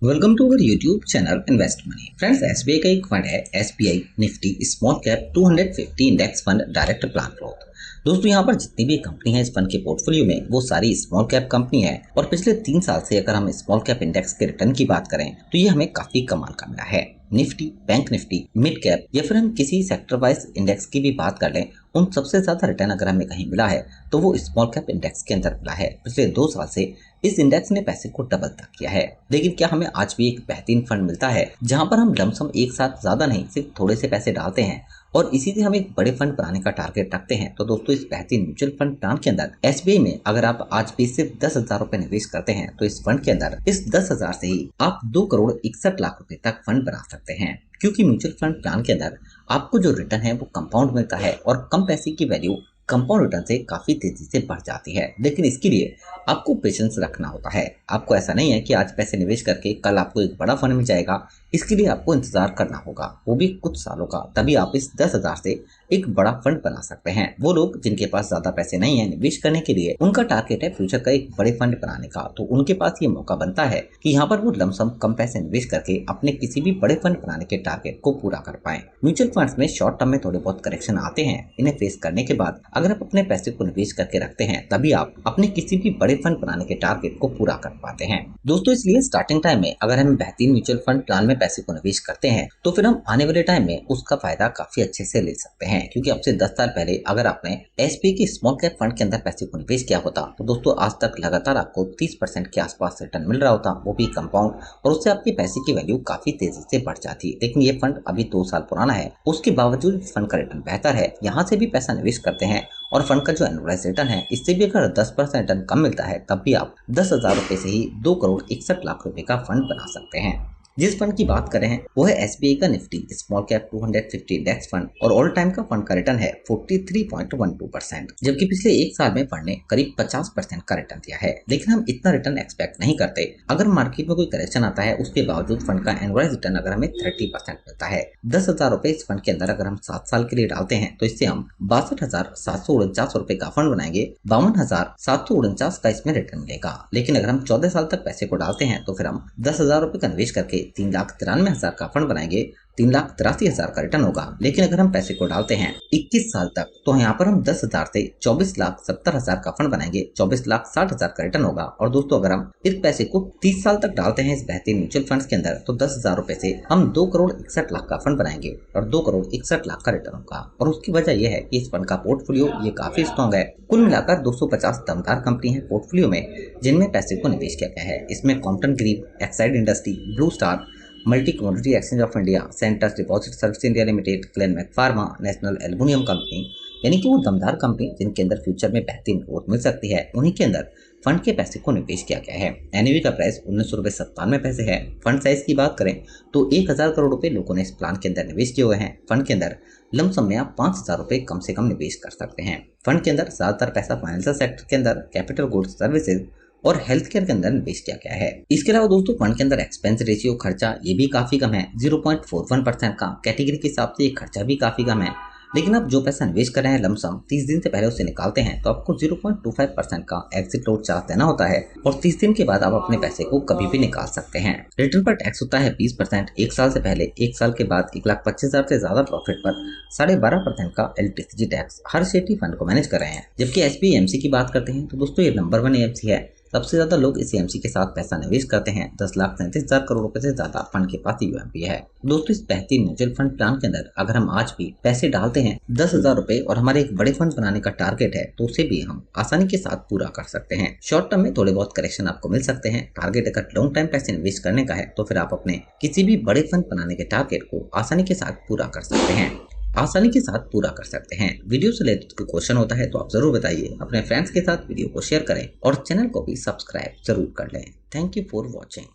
Welcome to our YouTube channel invest money. Friends, SBI का एक fund है SBI Nifty small cap 250 index fund direct plan growth. दोस्तों, यहाँ पर जितनी भी कंपनी है इस फंड के पोर्टफोलियो में वो सारी स्मॉल कैप कंपनी है और पिछले 3 साल से अगर हम स्मॉल कैप इंडेक्स के रिटर्न की बात करें तो ये हमें काफी कमाल का मिला है। Nifty, bank Nifty, mid cap या फिर हम किसी सेक्टर वाइज इंडेक्स की भी बात कर लें, उन सबसे ज्यादा रिटर्न अगर हमें कहीं मिला है तो वो स्मॉल कैप इंडेक्स के अंदर मिला है। पिछले 2 साल से इस इंडेक्स ने पैसे को डबल तक किया है। लेकिन क्या हमें आज भी एक बेहतरीन फंड मिलता है जहां पर हम लमसम एक साथ ज्यादा नहीं सिर्फ थोड़े से पैसे डालते हैं और इसी से हम एक बड़े फंड बनाने का टारगेट रखते हैं? तो दोस्तों, इस बेहतरीन म्यूचुअल फंड प्लान के अंदर एसबीआई में अगर आप आज भी सिर्फ 10,000 रुपए निवेश करते हैं तो इस फंड के अंदर इस 10,000 से ही आप 2,61,00,000 रुपए तक फंड बना सकते हैं। क्योंकि म्यूचुअल फंड प्लान के अंदर आपको जो रिटर्न है वो कंपाउंड मिलता है और कम पैसे की वैल्यू कंपाउंड रिटर्न से काफी तेजी से बढ़ जाती है। लेकिन इसके लिए आपको पेशेंस रखना होता है। आपको ऐसा नहीं है कि आज पैसे निवेश करके कल आपको एक बड़ा फंड मिल जाएगा। इसके लिए आपको इंतजार करना होगा, वो भी कुछ सालों का। तभी आप इस 10,000 से एक बड़ा फंड बना सकते हैं। वो लोग जिनके पास ज्यादा पैसे नहीं है निवेश करने के लिए, उनका टारगेट है फ्यूचर का एक बड़े फंड बनाने का, तो उनके पास ये मौका बनता है कि यहाँ पर वो लमसम कम पैसे निवेश करके अपने किसी भी बड़े फंड बनाने के टारगेट को पूरा कर पाए। म्यूचुअल फंड्स में शॉर्ट टर्म में थोड़े बहुत करेक्शन आते हैं। इन्हें फेस करने के बाद अगर आप अपने पैसे को निवेश करके रखते हैं तभी आप अपने किसी भी बड़े फंड बनाने के टारगेट को पूरा कर पाते हैं। दोस्तों, इसलिए स्टार्टिंग टाइम में अगर हम बेहतरीन म्यूचुअल फंड प्लान में पैसे को निवेश करते हैं तो फिर हम आने वाले टाइम में उसका फायदा काफी अच्छे से ले सकते हैं। क्योंकि अब से 10 साल पहले अगर आपने एसबीआई के स्मॉल कैप फंड के अंदर पैसे को निवेश किया होता तो दोस्तों आज तक लगातार आपको 30% के आसपास रिटर्न मिल रहा होता, वो भी कंपाउंड, और उससे आपके पैसे की वैल्यू काफी तेजी से बढ़ जाती। लेकिन ये फंड अभी 2 साल पुराना है, उसके बावजूद इस फंड का रिटर्न बेहतर है। यहाँ से भी पैसा निवेश करते हैं और फंड का जो एनुअलाइज रिटर्न है इससे भी अगर 10% रिटर्न कम मिलता है तब भी आप 10,000 रुपए से ही 2,61,00,000 रुपए का फंड बना सकते हैं। जिस फंड की बात कर रहे हैं वो है एसबीआई का Nifty small cap 250 index fund और ऑल टाइम का फंड का रिटर्न है 43.12%, जबकि पिछले 1 साल में फंड ने करीब 50% का रिटर्न दिया है। लेकिन हम इतना रिटर्न एक्सपेक्ट नहीं करते। अगर मार्केट में कोई करेक्शन आता है उसके बावजूद फंड का एनुअलाइज रिटर्न अगर हमें 30% मिलता है। 10,000 रुपए इस फंड के अंदर अगर हम 7 साल के लिए डालते हैं तो इससे हम 62,749 रुपए का फंड बनाएंगे। 52,749 का इसमें रिटर्न मिलेगा। लेकिन अगर हम 14 साल तक पैसे को डालते हैं तो फिर हम 10,000 रुपए का निवेश करके 3,93,000 का फंड बनाएंगे। 3,83,000 का रिटर्न होगा। लेकिन अगर हम पैसे को डालते हैं 21 साल तक तो यहाँ पर हम 10,000 से 24,70,000 का फंड बनाएंगे। 24,60,000 का रिटर्न होगा। और दोस्तों, अगर हम इस पैसे को 30 साल तक डालते हैं इस बेहतरीन म्यूचुअल फंड के अंदर तो 10,000 रुपए से हम 2,61,00,000 का फंड बनाएंगे और 2,61,00,000 का रिटर्न होगा। और उसकी वजह यह है कि इस फंड का पोर्टफोलियो ये काफी स्ट्रॉन्ग है। कुल मिलाकर 250 दमदार कंपनी है पोर्टफोलियो में जिनमें पैसे को निवेश किया गया है। इसमें Compton Greave, Exide industry, Blue Star, multi commodity exchange of India, centres deposit service India limited, Glenmark pharma, national aluminium company, यानी कि वो दमदार कंपनी जिनके अंदर फ्यूचर में बेहतरीन ग्रोथ मिल सकती है, उन्हीं के अंदर फंड के पैसे को निवेश किया गया है। एनएवी का प्राइस 19.97 पैसे है। फंड साइज की बात करें तो 1,000 करोड़ रुपए लोगों ने इस प्लान के अंदर निवेश किए हुए हैं। फंड के अंदर लमसम में आप 5,000 रुपए कम से कम निवेश कर सकते हैं। फंड के अंदर ज्यादातर पैसा फाइनेंशियल सेक्टर के अंदर, कैपिटल गुड्स सर्विसेज और हेल्थ केयर के अंदर निवेश किया गया है। इसके अलावा दोस्तों, फंड के अंदर एक्सपेंस रेशियो खर्चा ये भी काफी कम है, 0.41% का। कैटेगरी के हिसाब से ये खर्चा भी काफी कम है। लेकिन आप जो पैसा निवेश कर रहे हैं लमसम 30 दिन से पहले उसे निकालते हैं तो आपको 0.25% का एग्जिट लोड चार्ज देना होता है और 30 दिन के बाद आप अपने पैसे को कभी भी निकाल सकते हैं। रिटर्न पर टैक्स होता है 20% 1 साल से पहले। 1 साल के बाद 1,25,000 से ज्यादा प्रॉफिट पर 12.5% का एलटीसीजी टैक्स। हर सेठी फंड को मैनेज कर रहे हैं। जबकि एसबीआई एमसी की बात करते हैं तो दोस्तों ये नंबर 1 एमसी है। सबसे ज्यादा लोग इस एमसी के साथ पैसा निवेश करते हैं। 10,37,000 करोड़ रुपए से ज्यादा फंड के पास यूएमपी है। दोस्तों, इस बेहतरीन म्यूचुअल फंड प्लान के अंदर अगर हम आज भी पैसे डालते हैं 10,000 रुपए और हमारे एक बड़े फंड बनाने का टारगेट है तो उसे भी हम आसानी के साथ पूरा कर सकते हैं। शॉर्ट टर्म में थोड़े बहुत करेक्शन आपको मिल सकते हैं। टारगेट अगर लॉन्ग टाइम पैसे निवेश करने का है तो फिर आप अपने किसी भी बड़े फंड बनाने के टारगेट को आसानी के साथ पूरा कर सकते हैं। वीडियो से रिलेटेड कोई क्वेश्चन होता है तो आप जरूर बताइए। अपने फ्रेंड्स के साथ वीडियो को शेयर करें और चैनल को भी सब्सक्राइब जरूर कर लें। Thank you for watching.